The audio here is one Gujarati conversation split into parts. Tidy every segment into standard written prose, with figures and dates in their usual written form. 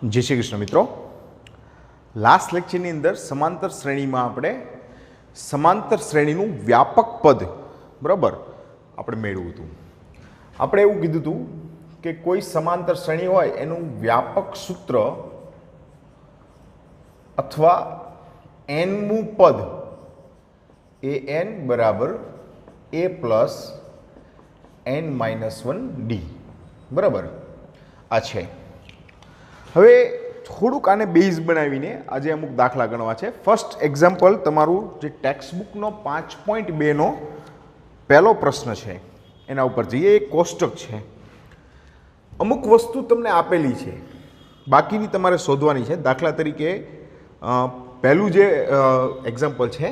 जय श्री कृष्ण मित्रों। लास्ट लेक्चરની અંદર સમાંતર શ્રેણીમાં આપણે સમાંતર શ્રેણીનું વ્યાપક પદ બરાબર આપણે મેળવ્યું હતું। આપણે એવું કીધું હતું કે કોઈ સમાંતર શ્રેણી હોય એનું વ્યાપક સૂત્ર અથવા nમું પદ an બરાબર a પ્લસ n-1d બરાબર આ છે। હવે થોડુંક આને બેઝ બનાવીને આજે અમુક દાખલા ગણવા છે। ફર્સ્ટ એક્ઝામ્પલ તમારું જે ટેક્સ્ટબુકનો 5.2નો પહેલો પ્રશ્ન છે એના ઉપર જઈએ। એક કોષ્ટક છે, અમુક વસ્તુ તમને આપેલી છે, બાકીની તમારે શોધવાની છે। દાખલા તરીકે પહેલું જે એક્ઝામ્પલ છે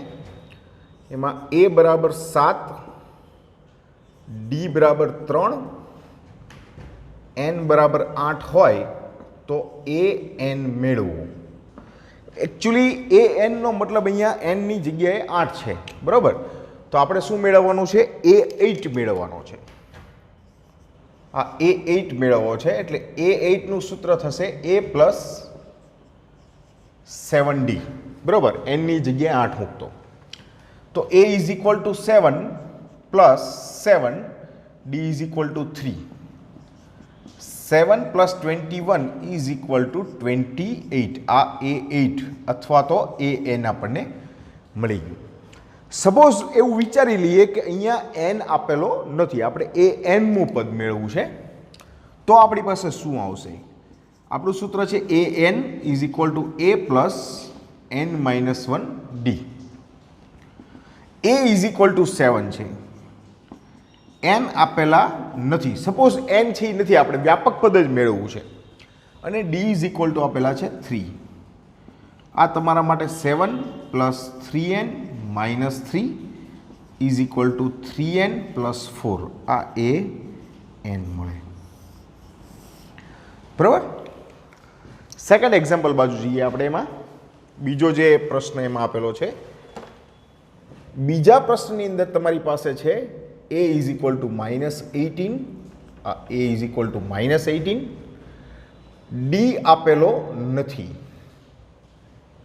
એમાં a બરાબર 7, d બરાબર 3, n બરાબર 8 હોય तो an મેળવો। एक्चुअली an નો મતલબ અહીંયા n ની જગ્યાએ 8 છે બરાબર, તો આપણે શું મેળવવાનું છે? a8 મેળવવાનો છે। આ a8 મેળવવો છે એટલે a8 નું સૂત્ર થશે a પ્લસ 7d બરાબર, n ની જગ્યાએ 8 મૂકતો તો a is equal to 7 plus 7 d is equal to 3। 7 plus 21 is equal to 28। आ a8 अथवा तो an આપણને મળી ગયું। સપોઝ એવું વિચારી લઈએ કે અહીંયા n આપેલો નથી, આપણે an મું પદ મેળવવું છે, તો આપણી પાસે શું આવશે? આપણું સૂત્ર છે an is equal two a plus n-1d। a is equal to 7 છે, n આપેલા નથી। સપોઝ n છે એ નથી, આપણે વ્યાપક પદ જ મેળવવું છે, અને d ઇઝ ઇક્વલ ટુ આપેલા છે 3। આ તમારા માટે 7 plus 3n minus 3 is equal two 3n plus 4। આ an મળે બરાબર। સેકન્ડ એક્ઝામ્પલ બાજુ જઈએ આપણે। એમાં બીજો જે પ્રશ્ન એમાં આપેલો છે, બીજા પ્રશ્નની અંદર તમારી પાસે છે a is equal to -18, a is equal to -18, d આપેલો નથી,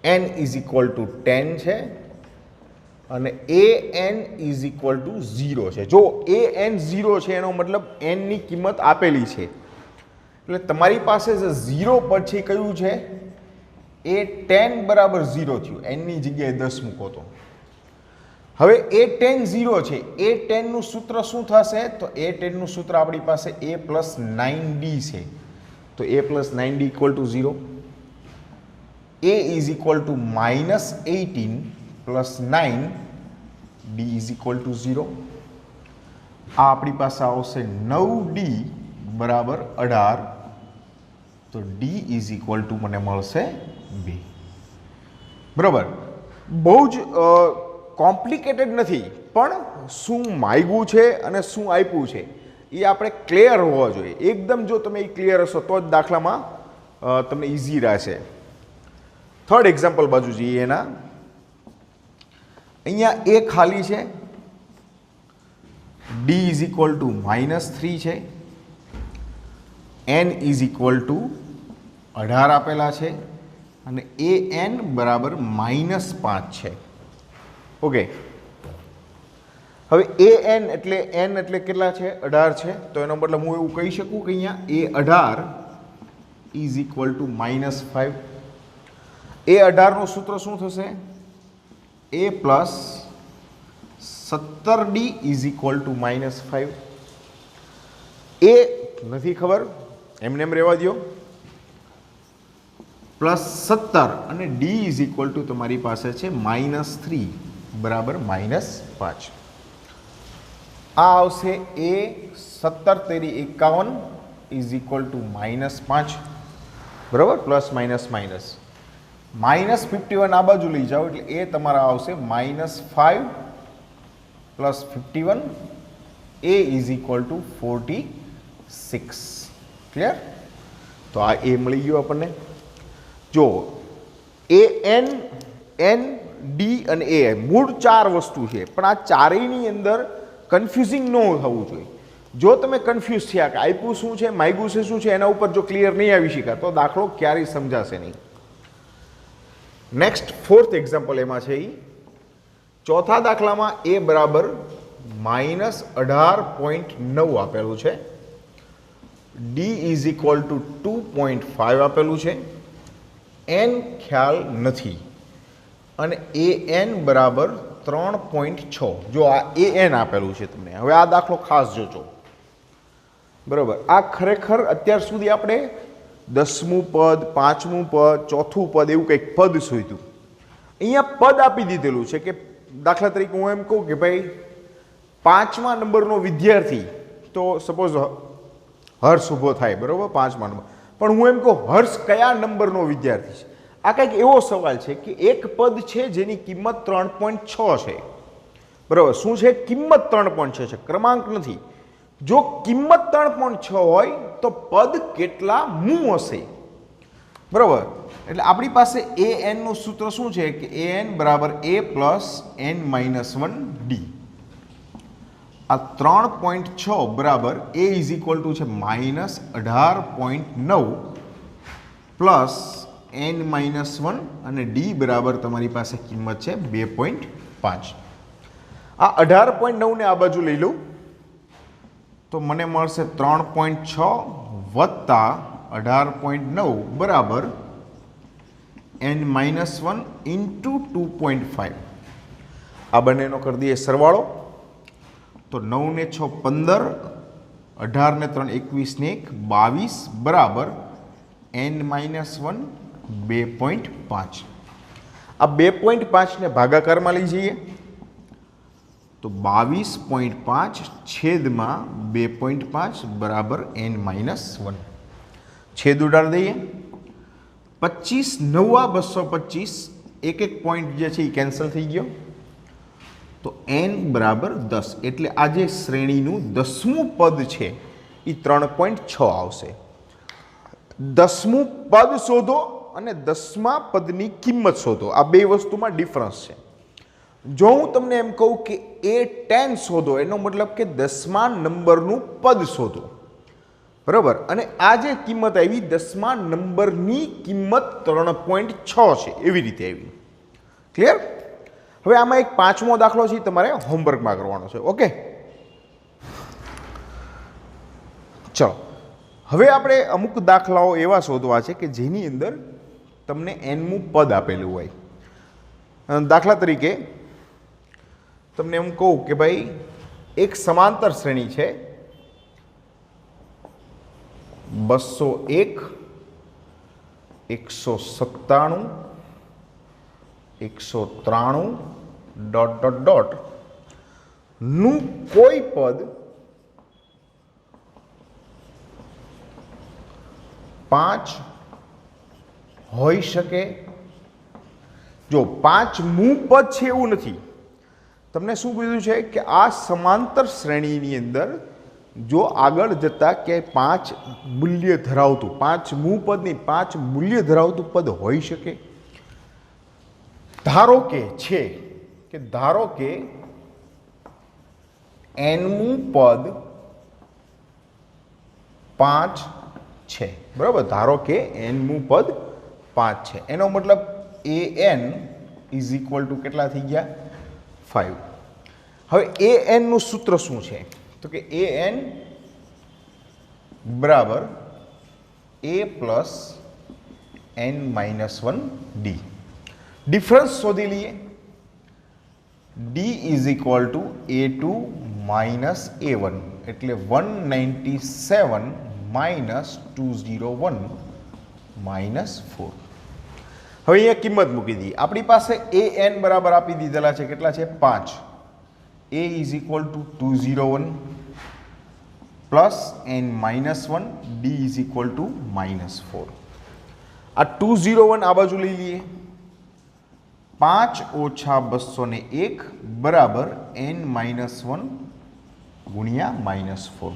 n is equal to 10 છે, અને an is equal to 0 છે। જો an 0 છે એનો મતલબ n ની કિંમત આપેલી છે, એટલે તમારી પાસે જે 0 પછી કયું છે એ 10 બરાબર 0 થયું, n ની જગ્યાએ 10 મૂકો તો। હવે a10 0 છે, a10 નું સૂત્ર શું થશે? તો a10 નું સૂત્ર આપણી પાસે a પ્લસ 9d છે, તો a plus 9d equal to 0। a is equal two -18 plus 9 d is equal two 0। આ આપણી પાસે આવશે 9d બરાબર 18, તો d ઇઝ ઇક્વલ ટુ મને મળશે 2 બરાબર। બહુ જ કોમ્પ્લિકેટેડ નથી, પણ શું માગ્યું છે અને શું આપ્યું છે એ આપણે ક્લિયર હોવા જોઈએ। એકદમ જો તમે એ ક્લિયર હશો તો જ દાખલામાં તમને ઇઝી રહેશે। થર્ડ એક્ઝામ્પલ બાજુ જઈએ। એના અહીંયા a ખાલી છે, d ઇઝ ઇક્વલ ટુ -3 છે, n ઇઝ ઇક્વલ ટુ 18 આપેલા છે, અને an બરાબર -5 છે। ઓકે, હવે an એટલે n એટલે કેટલા છે? 18 છે, તો એનો મતલબ હું એવું કહી શકું કે અહીંયા a18 is equal two -5। a18 નું સૂત્ર શું થશે? a plus 17d is equal two -5। a નથી ખબર, એમને એમ રહેવા દો, પ્લસ 17 અને d ઇઝ ઇક્વલ ટુ તમારી પાસે છે -3 બરાબર -5। આ આવશે a 17 તેરી 51 ઇઝ ઇક્વલ ટુ -5 બરાબર, પ્લસ માઇનસ માઇનસ -51 આ બાજુ લઈ જાઓ એટલે એ તમારા આવશે -5 plus 51, a is equal two 46। Clear? તો આ a મળી ગયો આપણને। જો an, n, d અને a મૂળ 4 વસ્તુ છે, પણ આ ચારેયની અંદર કન્ફ્યુઝિંગ ન થવું જોઈએ। જો તમે કન્ફ્યુઝ થયા કે આપ્યું શું છે માગ્યું છે શું છે એના ઉપર જો ક્લિયર નહીં આવી શક્યા તો દાખલો ક્યારેય સમજાશે નહીં. નેક્સ્ટ ફોર્થ એક્ઝામ્પલ એમાં છે એ ચોથા દાખલામાં એ બરાબર -18.9 આપેલું છે, ડી ઇઝ ઇક્વલ ટુ 2.5 આપેલું છે, એન ખ્યાલ નથી અને એ એન બરાબર 3.6. જો આ એ એન આપેલું છે તમને. હવે આ દાખલો ખાસ જોજો બરાબર. આ ખરેખર અત્યાર સુધી આપણે 10મું પદ, 5મું પદ, 4થું પદ એવું કંઈક પદ શોધ્યું. અહીંયા પદ આપી દીધેલું છે કે દાખલા તરીકે હું એમ કહું કે ભાઈ 5મા નંબરનો વિદ્યાર્થી, તો સપોઝ હર્ષ ઊભો થાય બરાબર 5મા નંબર, પણ હું એમ કહું હર્ષ કયા નંબરનો વિદ્યાર્થી છે. આ કંઈક એવો સવાલ છે કે એક પદ છે જેની કિંમત 3.6 છે બરાબર. શું છે? કિંમત 3.6 છે, ક્રમાંક નથી. જો કિંમત 3.6 હોય તો પદ કેટલા મું હશે બરાબર. એટલે આપણી પાસે એ એનનું સૂત્ર શું છે કે એ એન બરાબર a પ્લસ n-1 ડી. આ 3.6 બરાબર એ ઇઝ ઇક્વલ ટુ છે -18.9 પ્લસ n-1 અને ડી બરાબર તમારી પાસે કિંમત છે 2.5. આ 18.9 ને આ બાજુ લઈ લઉં તો મને મળશે 3.6 વત્તા 18.9 બરાબર n-1 ઇન્ટુ 2.5. આ બંનેનો કરી દઈએ સરવાળો તો 9 ને 6 15, 18 ને 3 21 ને 1 22 બરાબર n-1 2.5. આ 2.5 ને ભાગાકારમાં લઈ જઈએ તો 22.5 છેદમાં 2.5 બરાબર n-1. છેદ ઉડાડી દઈએ. 25 9 225, એક પોઈન્ટ જે છે એ કેન્સલ થઈ ગયો તો n બરાબર 10. એટલે આ જે શ્રેણીનું 10મું પદ છે એ 3.6 આવશે. 10મું પદ શોધો અને 10મા પદની કિંમત શોધો, આ બે વસ્તુમાં ડિફરન્સ છે. જો હું તમને એમ કહું કે A10 શોધો એનો મતલબ કે 10મા નંબરનું પદ શોધો બરાબર. અને આ જે કિંમત આવી 10મા નંબરની કિંમત 3.6 છે એવી રીતે આવી. ક્લિયર? હવે આમાં એક 5મો દાખલો છે તમારે હોમવર્કમાં કરવાનો છે. ઓકે, ચલો હવે આપણે અમુક દાખલાઓ એવા શોધવા છે કે જેની અંદર તમને nમું પદ આપેલું હોય. દાખલા તરીકે તમને એમ કહું કે ભાઈ એક સમાંતર શ્રેણી છે 201, 197, 193 ... નું કોઈ પદ 5 હોઈ શકે. જો 5મું પદ છે એવું નથી, તમને શું કીધું છે કે આ સમાંતર શ્રેણીની અંદર જો આગળ જતા કે 5 મૂલ્ય ધરાવતું, 5મું પદ નહીં 5 મૂલ્ય ધરાવતું પદ હોઈ શકે. ધારો કે છે કે ધારો કે nમું પદ 5 છે બરાબર. ધારો કે nમું પદ 5 છે, એનો મતલબ an ઇઝ ઇક્વલ ટુ કેટલા થઈ ગયા? 5. હવે an નું સૂત્ર શું છે તો કે an બરાબર a plus n-1 D. Difference શોધી લઈએ. d is equal two a2 minus a1 એટલે 197 માઇનસ 201 માઇનસ 4. હવે અહીંયા કિંમત મૂકી દઈએ. આપણી પાસે an બરાબર આપી દીધેલા છે કેટલા છે? 5. a is equal two 201 plus n-1, d is equal two -4. આ 201 આ બાજુ લઈ લઈએ. 5 ઓછા 201 બરાબર n-1 ગુણ્યા -4.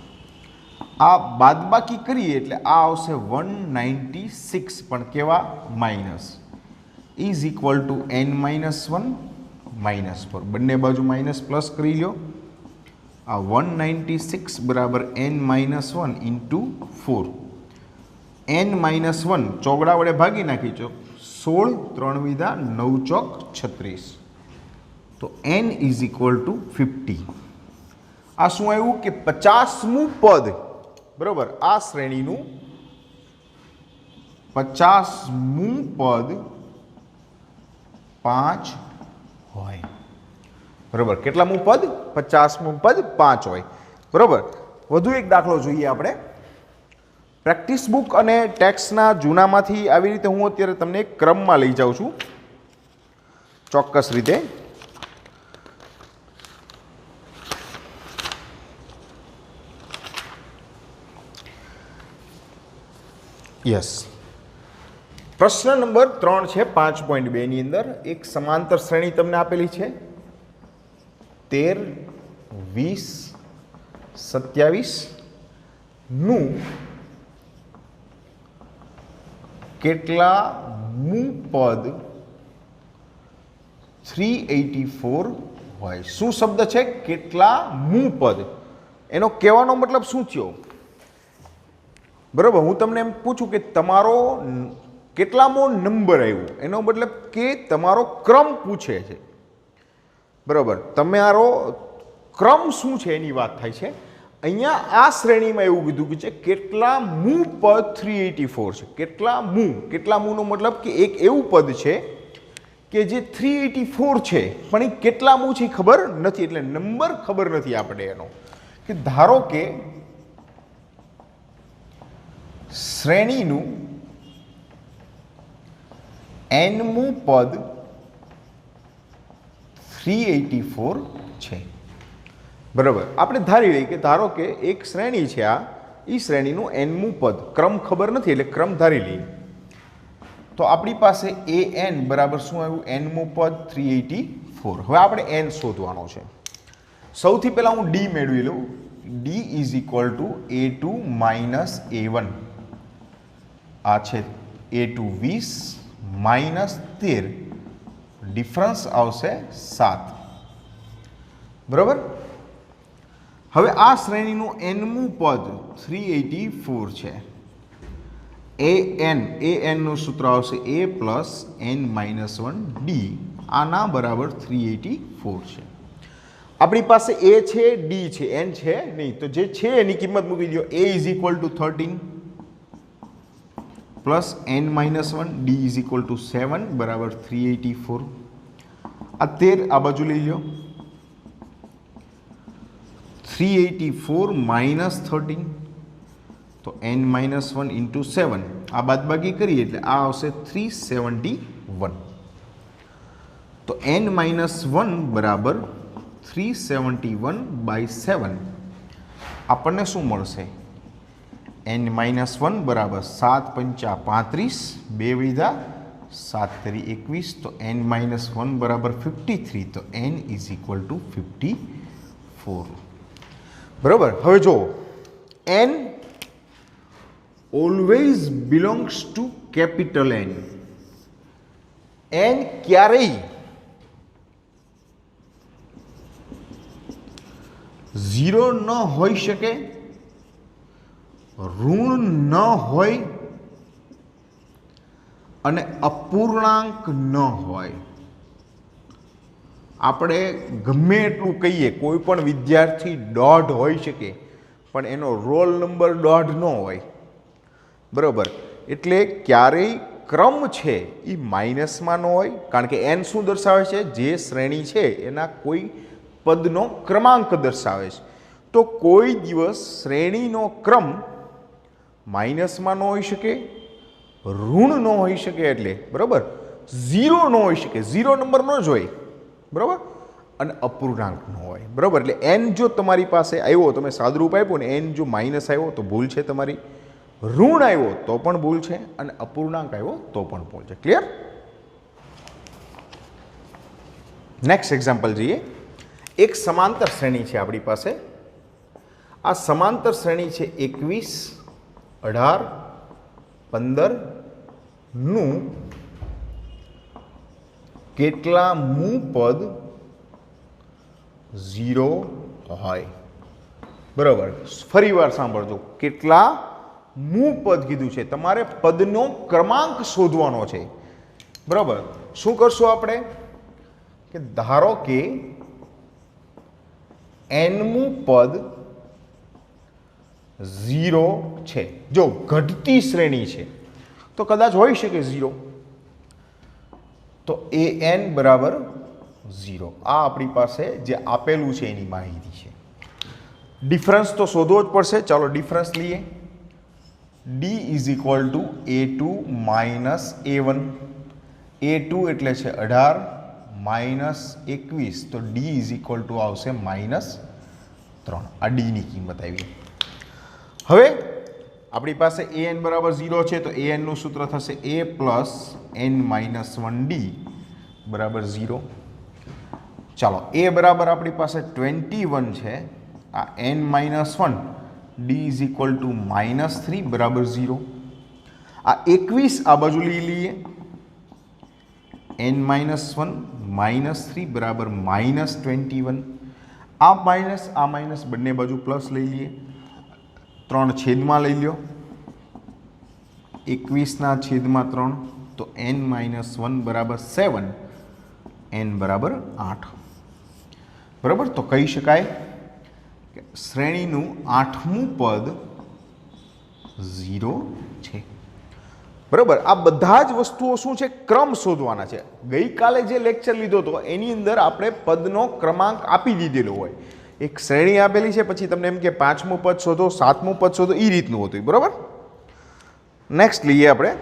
આ બાદબાકી કરીએ એટલે આ આવશે 196, પણ કેવા? Minus. Is equal two n-1 -4. બંને બાજુ માઇનસ પ્લસ કરી લો આ 196 બરાબર n-1 ઇન્ટુ 4. n-1 ચોગડા વડે ભાગી નાખી છો. 16 3 વિધા 9 ચોક 36. તો n ઇઝ ઇક્વલ ટુ 50. આ શું આવ્યું કે 50મું પદ, બરાબર, આ શ્રેણીનું 50મું પદ 5 હોય. બરાબર, કેટલામું પદ? 50મું પદ 5 હોય. બરાબર. વધુ એક દાખલો જોઈએ આપણે. પ્રેક્ટિસ બુક અને ટેક્સ્ટના જૂનામાંથી આવી રીતે હું અત્યારે તમને એક ક્રમમાં લઈ જાઉં છું, ચોક્કસ રીતે. યસ, પ્રશ્ન નંબર 3 છે 5.2 ની અંદર. એક સમાંતર શ્રેણી તમને આપેલી છે 13, 20, 27 નું કેટલામું પદ 384 હોય. શું શબ્દ છે? કેટલામું પદ. એનો કહેવાનો મતલબ શું થયો? બરાબર, હું તમને એમ પૂછું કે તમારો કેટલામો નંબર આવ્યો, એનો મતલબ કે તમારો ક્રમ પૂછે છે. બરાબર, તમારો ક્રમ શું છે એની વાત થાય છે. અહીંયા આ શ્રેણીમાં એવું કીધું કે છે કેટલામું પદ 384 છે. કેટલામુંનો મતલબ કે એક એવું પદ છે કે જે 384 છે, પણ એ કેટલામું છે ખબર નથી, એટલે નંબર ખબર નથી આપણે એનો. કે ધારો કે શ્રેણીનું nમું પદ 384 છે. બરાબર, આપણે ધારી લઈએ કે ધારો કે એક શ્રેણી છે, આ એ શ્રેણીનું nમું પદ, ક્રમ ખબર નથી એટલે ક્રમ ધારી લઈએ. તો આપણી પાસે an બરાબર શું આવ્યું? nમું પદ 384. હવે આપણે n શોધવાનો છે. સૌથી પહેલાં હું d મેળવી લઉં. d is equal two a2 minus a1. આ છે a2 20 માઇનસ 13, ડિફરન્સ આવશે 7. બરાબર. હવે આ શ્રેણીનું nમું પદ 384 છે. an નું સૂત્ર આવશે a પ્લસ n-1 d. આના બરાબર 384 છે. આપણી પાસે a છે, d છે, n છે નહીં, તો જે છે એની કિંમત મૂકી દો. a is equal two 13 plus n-1, d is equal to 7 બરાબર 384. આ 13 આ બાજુ લઈ લો. 384 માઇનસ 13, તો n-1 ઇન્ટુ 7. આ બાદબાકી કરીએ એટલે આ આવશે 371. તો n-1 બરાબર 371/7. આપણને શું મળશે? n-1 બરાબર 7 પંચા 35, 2 વિધા 7 તરી 21, તો n-1 બરાબર 53. તો n ઇઝ ઇક્વલ ટુ 54. બરાબર. હવે જો n always belongs to capital N. n ક્યારેય 0 ન હોઈ શકે, ઋણ ન હોય અને અપૂર્ણાંક ન હોય. આપણે ગમે એટલું કહીએ, કોઈ પણ વિદ્યાર્થી દોઢ હોઈ શકે પણ એનો રોલ નંબર દોઢ ન હોય. બરાબર, એટલે ક્યારેય ક્રમ છે એ માઇનસમાં ન હોય, કારણ કે n શું દર્શાવે છે? જે શ્રેણી છે એના કોઈ પદનો ક્રમાંક દર્શાવે છે. તો કોઈ દિવસ શ્રેણીનો ક્રમ માઇનસમાં ન હોઈ શકે, ઋણ ન હોઈ શકે, એટલે બરાબર 0 ન હોઈ શકે, 0 નંબર ન જ હોય, બરાબર, અને અપૂર્ણાંક ન હોય. બરાબર, એટલે n જો તમારી પાસે આવ્યો, તમે સાદુરૂપ આપ્યું ને, n જો માઇનસ આવ્યો તો ભૂલ છે તમારી, ઋણ આવ્યો તો પણ ભૂલ છે, અને અપૂર્ણાંક આવ્યો તો પણ ભૂલ છે. ક્લિયર? નેક્સ્ટ એક્ઝામ્પલ જોઈએ. એક સમાંતર શ્રેણી છે આપણી પાસે. આ સમાંતર શ્રેણી છે 21, 18, 15 નું કેટલામું પદ 0 હોય. બરાબર, ફરીવાર સાંભળજો, કેટલા મૂ પદ કીધું છે, તમારે પદનો ક્રમાંક શોધવાનો છે. બરાબર, શું કરશું આપણે કે ધારો કે nમું પદ 0 છે. જો ઘટતી શ્રેણી છે તો કદાચ હોઈ શકે 0, તો an બરાબર 0. આ આપણી પાસે જે આપેલું છે એની માહિતી છે. ડિફરન્સ તો શોધવો જ પડશે. ચાલો ડિફરન્સ લઈએ. d is equal two a2 minus a1. a2 એટલે છે 18 માઇનસ 21, તો d ઇઝ ઇક્વલ ટુ આવશે -3. આ d ની કિંમત આવી. હવે આપણી પાસે an બરાબર 0 છે, તો an નું સૂત્ર થશે a plus n minus 1d બરાબર 0. ચાલો a બરાબર આપણી પાસે 21 છે, આ n minus 1 d is equal to -3 બરાબર 0. આ 21 આ બાજુ લઈ લઈએ, n માઇનસ 1 -3 બરાબર -21. આ માઇનસ બંને બાજુ પ્લસ લઈ લઈએ, 3 છેદમાં લઈ લ્યો, 21 છેદમાં 3, તો n માઇનસ 1 બરાબર 7, n બરાબર 8. બરાબર, તો કહી શકાય કે શ્રેણીનું 8મું પદ 0 છે. બરાબર, આ બધા જ વસ્તુઓ શું છે, ક્રમ શોધવાના છે. ગઈકાલે જે લેક્ચર લીધો હતો એની અંદર આપણે પદનો ક્રમાંક આપી દીધેલો હોય, એક શ્રેણી આપેલી છે, પછી તમને એમ કે 5મું પદ શોધો, 7મું પદ શોધો, એ રીતનું હતું. બરાબર, નેક્સ્ટ લઈએ આપણે.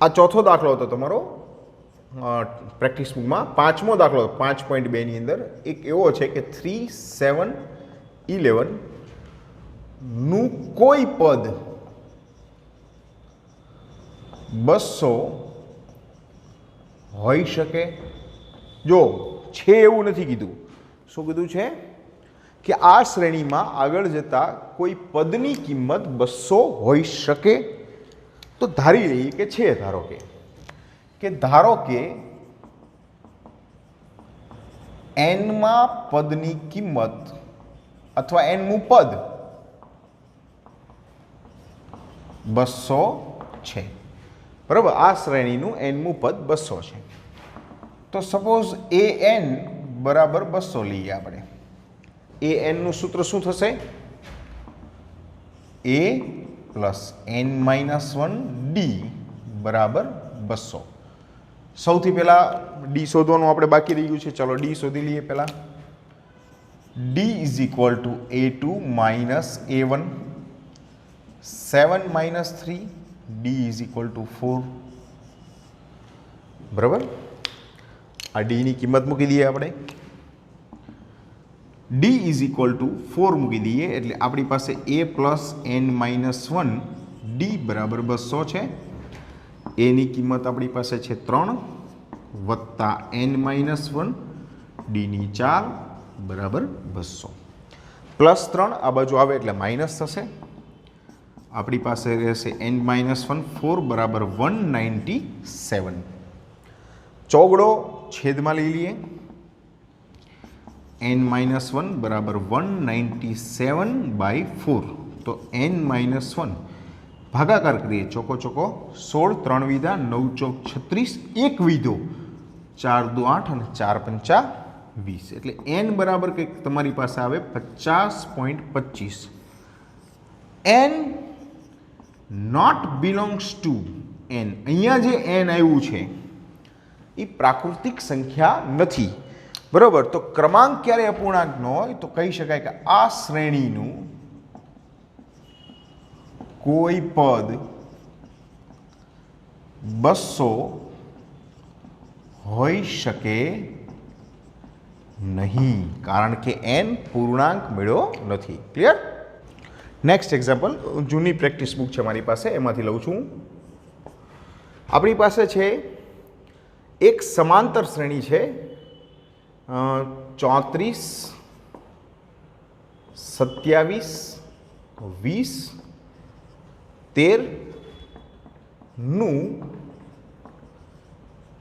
આ ચોથો દાખલો હતો તમારો પ્રેક્ટિસ બુકમાં. 5મો દાખલો 5.2 ની અંદર એક એવો છે કે 3, 7, 11 નું કોઈ પદ 200 હોઈ શકે. જો છે એવું નથી કીધું, શું કીધું છે કે આ શ્રેણીમાં આગળ જતા કોઈ પદની કિંમત 200 હોઈ શકે. તો ધારી લઈએ કે છે, ધારો કે nમાં પદની કિંમત અથવા nમું પદ 200 છે. બરાબર, આ શ્રેણીનું nમું પદ 200 છે. તો સપોઝ an બરાબર 200 લઈએ આપણે. an નું સૂત્ર શું થશે? a plus n minus 1 d બરાબર 200. સૌથી પહેલા d શોધવાનું આપણે બાકી રહી ગયું છે. ચલો d શોધી લઈએ પહેલા. d is equal two a2 minus a1, 7 minus 3, d is equal two 4. બરાબર, આ d ની કિંમત મૂકી દઈએ આપણે. d ઇઝ ઇક્વલ ટુ 4 મૂકી દઈએ એટલે આપણી પાસે a plus n minus 1 d બરાબર 200 છે. a ની કિંમત આપણી પાસે છે 3 વત્તા n માઇનસ 1 d ની 4 બરાબર 200. પ્લસ 3 આ બાજુ આવે એટલે માઇનસ થશે. આપણી પાસે રહેશે n માઇનસ 1, 4 બરાબર 197. ચોગડો છેદમાં લઈ લઈએ. n માઇનસ 1 બરાબર 197 બાય 4, તો n માઇનસ 1 ભાગાકાર કરીએ, ચોકો 16, 3 વીધા 9 ચોક 36, 1 વીધો 4 દુ 8 અને 4 પંચા 20, એટલે n બરાબર કંઈક તમારી પાસે આવે 50.25. n not belongs to n. અહીંયા જે n આવ્યું છે એ પ્રાકૃતિક સંખ્યા નથી. બરાબર, તો ક્રમાંક ક્યારે અપૂર્ણાંક ન હોય તો કહી શકાય કે આ શ્રેણીનું કોઈ પદ 200 હોઈ શકે નહીં, કારણ કે n પૂર્ણાંક મળ્યો નથી. ક્લિયર? નેક્સ્ટ એક્ઝામ્પલ, જૂની પ્રેક્ટિસ બુક છે મારી પાસે, એમાંથી લઉં છું. આપણી પાસે છે એક સમાંતર શ્રેણી છે 34, 27, 20, 13 નું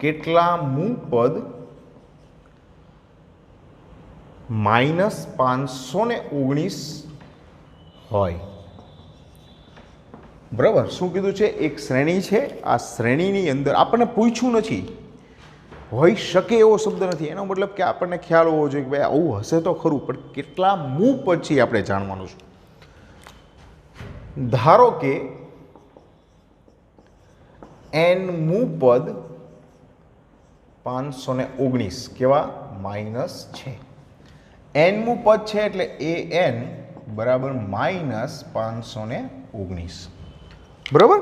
કેટલામું પદ -519 હોય. બરાબર, શું કીધું છે? એક શ્રેણી છે, આ શ્રેણીની અંદર આપણને પૂછ્યું નથી, હોઈ શકે એવો શબ્દ નથી. એનો મતલબ કે આપણને ખ્યાલ હોવો જોઈએ કે ભાઈ આવું હશે તો ખરું, પણ કેટલામું પદ છે આપણે જાણવાનું છે. ધારો કે n-મું પદ 519 કેવા માઇનસ છે. n-મું પદ છે એટલે an બરાબર -519. બરાબર,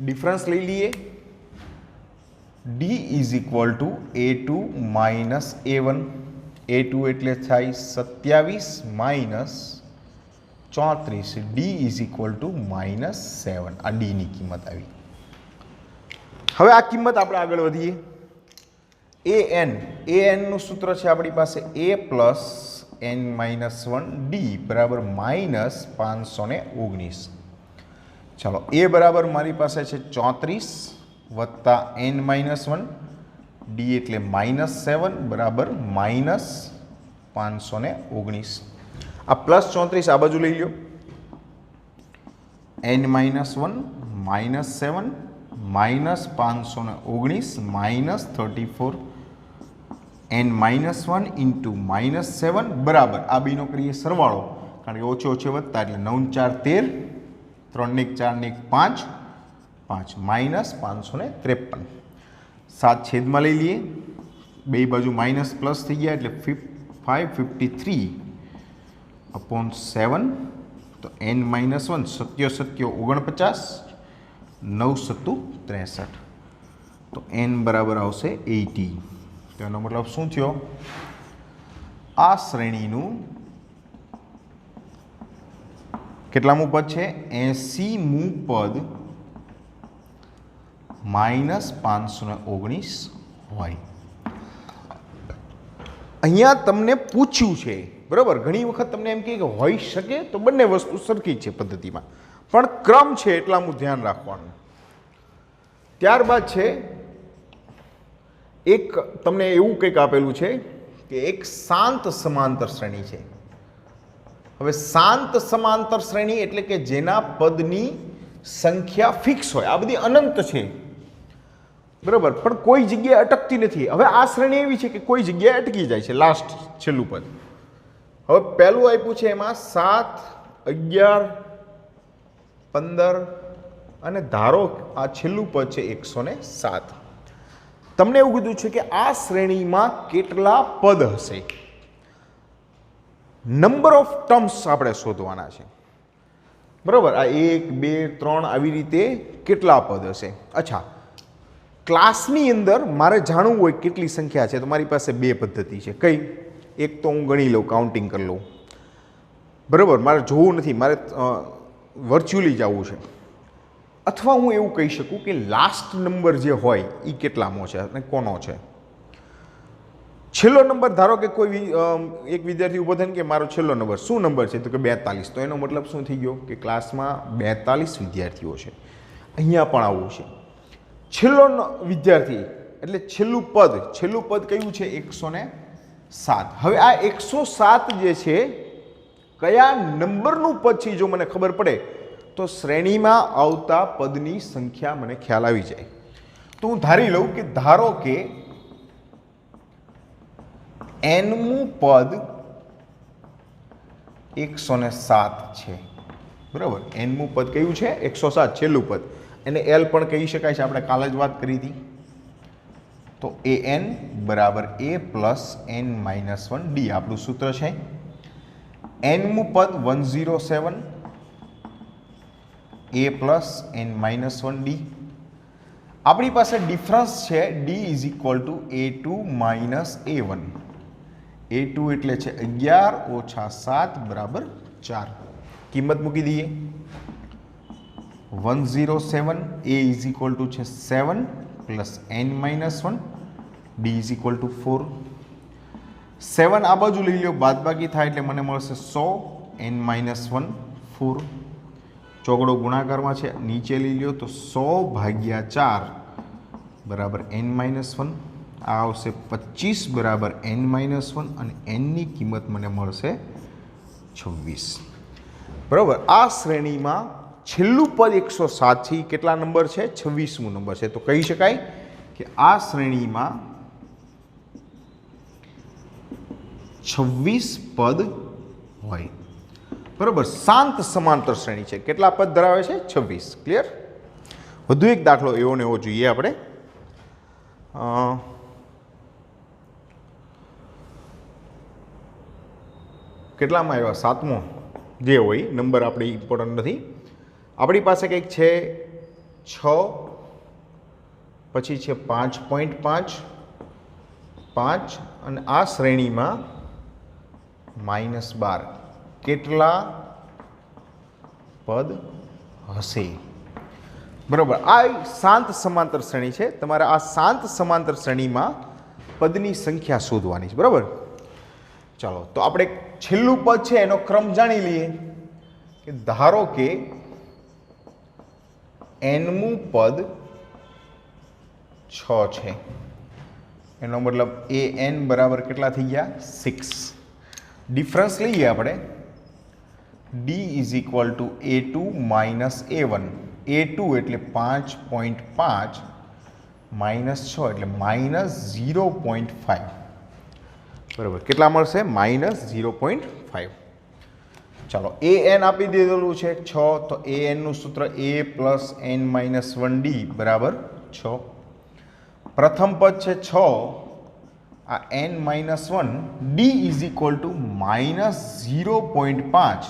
ડિફરન્સ લઈ લઈએ. d is equal two a2 minus a1. a2 એટલે થાય 27 minus 34. d is equal to -7. આ d ની કિંમત આવી. હવે આ કિંમત આપણે આગળ વધીએ. an નું સૂત્ર છે આપણી પાસે a પ્લસ n-1 d બરાબર -519. ચાલો, a બરાબર મારી પાસે છે 34 વત્તા n-1, d એટલે -7 બરાબર -519. આ પ્લસ 34 આ બાજુ લઈ લો. n-1 -7 -519 -34 n-1 ઇન્ટુ -7 બરાબર આ બીનો કરીએ સરવાળો, કારણ કે ઓછે ઓછે વધતા એટલે 9 4 13, 3 1 4 5 -553. 7 છેદમાં લઈ લઈએ, બે બાજુ માઇનસ પ્લસ થઈ ગયા એટલે 553 અપોન 7. તો n-1 સત્યો 49, 9 સત્તુ 63. તો n બરાબર આવશે 80. તો એનો મતલબ શું થયો? આ શ્રેણીનું કેટલામું પદ છે? 80મું પદ -519 હોય. અહીંયા તમને પૂછ્યું છે, બરાબર. ઘણી વખત તમને એમ કહે કે હોઈ શકે, તો બંને વસ્તુ સરખી છે પદ્ધતિમાં, પણ ક્રમ છે એટલાનું ધ્યાન રાખવાનું. ત્યારબાદ છે એક તમને એવું કંઈક આપેલું છે કે એક શાંત સમાંતર શ્રેણી છે. હવે શાંત સમાંતર શ્રેણી એટલે કે જેના પદની સંખ્યા ફિક્સ હોય. આ બધી અનંત છે, બરાબર, પણ કોઈ જગ્યાએ અટકતી નથી. હવે આ શ્રેણી એવી છે કે કોઈ જગ્યાએ અટકી જાય છે, લાસ્ટ છેલ્લું પદ. હવે પહેલું આપ્યું છે એમાં 7, 11, 15 અને ધારો આ છેલ્લું પદ છે 107. તમને એવું કીધું છે કે આ શ્રેણીમાં કેટલા પદ હશે? નંબર ઓફ ટર્મ્સ આપણે શોધવાના છે, બરાબર. આ 1 2 3 આવી રીતે કેટલા પદ હશે? અચ્છા, ક્લાસની અંદર મારે જાણવું હોય કેટલી સંખ્યા છે, તો મારી પાસે બે પદ્ધતિ છે. કઈ? એક તો હું ગણી લઉં, કાઉન્ટિંગ કરી લઉં, બરાબર. મારે જોવું નથી, મારે વર્ચ્યુઅલી જવું છે. અથવા હું એવું કહી શકું કે લાસ્ટ નંબર જે હોય એ કેટલામો છે અને કોનો છે. છેલ્લો નંબર, ધારો કે કોઈ એક વિદ્યાર્થી ઊભો થઈને કે મારો છેલ્લો નંબર શું નંબર છે, તો કે 42. તો એનો મતલબ શું થઈ ગયો કે ક્લાસમાં 42 વિદ્યાર્થીઓ છે. અહીંયા પણ આવું છે. છેલ્લો વિદ્યાર્થી એટલે છેલ્લું પદ કયું છે? 107. હવે આ 107 જે છે કયા નંબરનું પદ છે જો મને ખબર પડે તો શ્રેણીમાં આવતા પદની સંખ્યા મને ખ્યાલ આવી જાય. તો હું ધારી લઉં કે ધારો કે n-મું પદ 107 છે, બરાબર. n-મું પદ કયું છે? 107, છેલ્લું પદ. એને l પણ કહી શકાય છે, આપણે કાલે જ વાત કરી હતી. તો an બરાબર a પ્લસ n-1 d આપણું સૂત્ર છે. n-મું પદ 107 a પ્લસ n-1 d. આપણી પાસે ડિફરન્સ છે d is equal two a2 minus a1. a2 એટલે છે 11 ઓછા 7 બરાબર 4. કિંમત મૂકી દઈએ. 107 a ઇઝ ઇક્વલ ટુ છે 7 plus n-1 d is equal two 4. 7 આ બાજુ લઈ લો, બાદબાકી થાય એટલે મને મળશે 100 n-1 4. ચોગડો ગુણાકારમાં છે, નીચે લઈ લો તો 100 ભાગ્યા 4 બરાબર n-1, આ આવશે 25 બરાબર n-1 અને nની કિંમત મને મળશે 26. બરાબર. આ શ્રેણીમાં છેલ્લું પદ 107 થી કેટલા નંબર છે? 26મો નંબર છે. તો કહી શકાય કે આ શ્રેણીમાં 26 પદ હોય. બરાબર. શાંત સમાંતર શ્રેણી છે. કેટલા પદ ધરાવે છે? 26. ક્લિયર? વધુ એક દાખલો એવો ને એવો જોઈએ આપણે. કેટલામાં આવ્યા? 7મો. જે હોય નંબર આપણે ઇમ્પોર્ટન્ટ નથી. આપણી પાસે કંઈક છે 6, પછી છે 5.5, 5 અને આ શ્રેણીમાં -12. કેટલા પદ હશે? બરાબર. આ શાંત સમાંતર શ્રેણી છે. તમારે આ શાંત સમાંતર શ્રેણીમાં પદની સંખ્યા શોધવાની છે. બરાબર. ચાલો તો આપણે છેલ્લું પદ છે એનો ક્રમ જાણી લઈએ. કે ધારો કે nમું પદ 6 છે. એનો મતલબ an બરાબર કેટલા થઈ ગયા? 6. ડિફરન્સ લઈએ આપણે. d is equal two a2 minus a1. a2 એટલે 5.5 માઇનસ 6 એટલે -0.5. બરાબર. કેટલા મળશે? -0.5. ચાલો an આપી દીધેલું છે 6. તો an નું સૂત્ર a પ્લસ n-1d બરાબર 6. પ્રથમ પદ છે 6. આ n-1 d is equal two -0.5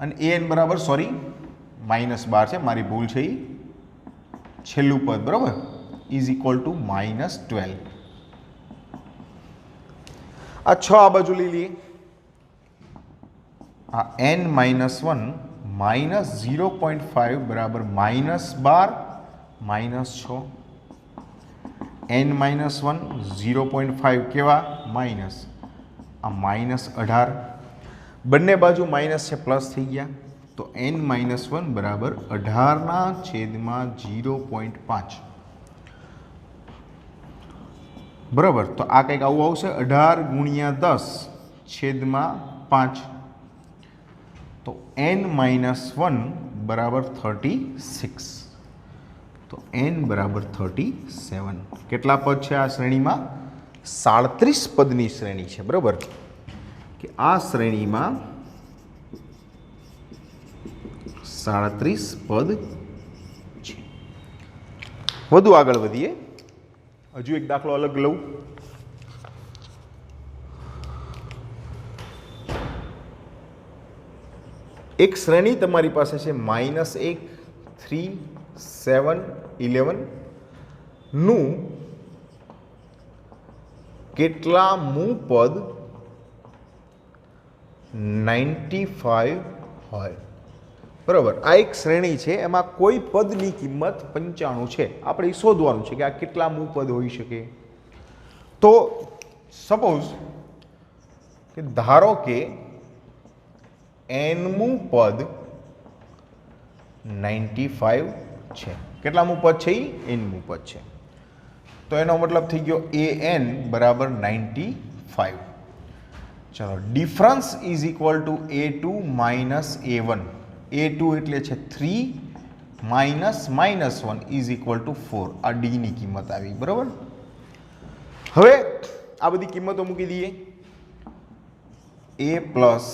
અને an બરાબર -12 છે. મારી ભૂલ છે. છેલ્લું પદ બરાબર ઇઝ ઇક્વલ ટુ -12. આ 6 આ બાજુ લઈ લઈએ. આ n-1 -0.5 બરાબર -12 -6. n-1 0.5 કેવા? માઇનસ. આ -18. બંને બાજુ માઇનસ છે, પ્લસ થઈ ગયા. તો n-1 બરાબર 18/0.5. બરાબર. તો આ કંઈક આવું આવશે. 18×10/5. તો n-1 બરાબર 36. તો n બરાબર 37. કેટલા પદ છે આ શ્રેણીમાં? 37 પદની શ્રેણી છે. બરાબર. કે આ શ્રેણીમાં 37 પદ છે. વધુ આગળ વધીએ. હજુ એક દાખલો અલગ લઉં. એક શ્રેણી તમારી પાસે છે -1, 3, 7, 11 નું કેટલામું પદ 95 હોય. બરાબર. આ એક શ્રેણી છે. એમાં કોઈ પદની કિંમત 95 છે. આપણે એ શોધવાનું છે કે આ કેટલામું પદ હોઈ શકે. તો સપોઝ કે ધારો કે nમું પદ 95 છે. કેટલામું પદ છે? nમું પદ છે. તો એનો મતલબ થઈ ગયો an બરાબર 95. ચલો difference is equal two a2 minus a1. a2 એટલે છે 3 માઇનસ -1 ઇઝ ઇક્વલ ટુ 4. આ d ની કિંમત આવી. બરાબર. હવે આ બધી કિંમતો મૂકી દઈએ. a પ્લસ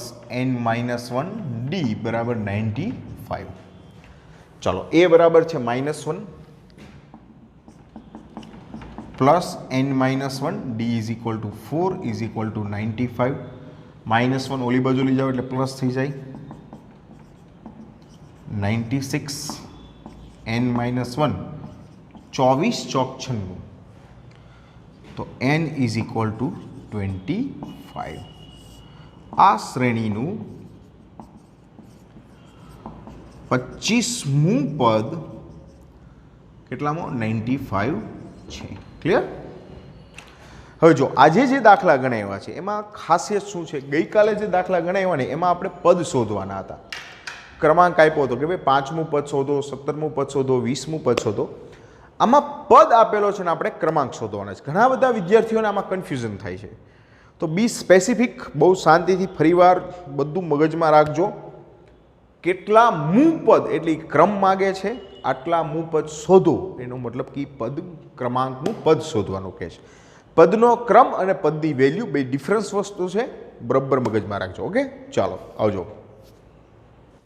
n-1 d બરાબર 95. ચલો a બરાબર છે -1 plus n-1 d is equal two 4 is equal two 95. -1 ઓલી બાજુ લઈ જાઓ એટલે પ્લસ થઈ જાય. 96 n-1 24 ચોક 96. તો n ઇઝ ઇક્વલ ટુ 25. આ શ્રેણીનું 25મું પદ કેટલામાં? 95 છે. ક્લિયર? હવે જો આજે જે દાખલા ગણાવ્યા છે એમાં ખાસિયત શું છે? ગઈકાલે જે દાખલા ગણાવ્યા ને એમાં આપણે પદ શોધવાના હતા. ક્રમાંક આપ્યો હતો કે ભાઈ 5મું પદ શોધો, 17મું પદ શોધો, 20મું પદ શોધો. આમાં પદ આપેલો છે ને આપણે ક્રમાંક શોધવાના છે. ઘણા બધા વિદ્યાર્થીઓને આમાં કન્ફ્યુઝન થાય છે. તો બી સ્પેસિફિક, બહુ શાંતિથી ફરીવાર બધું મગજમાં રાખજો. કેટલા મૂ પદ એટલે ક્રમ માગે છે, આટલા મૂ પદ શોધો, એનો મતલબ કે પદ ક્રમાંકનું પદ શોધવાનું કહે છે. પદનો ક્રમ અને પદની વેલ્યુ બે ડિફરન્સ વસ્તુ છે, બરાબર મગજમાં રાખજો. ઓકે, ચાલો આવજો.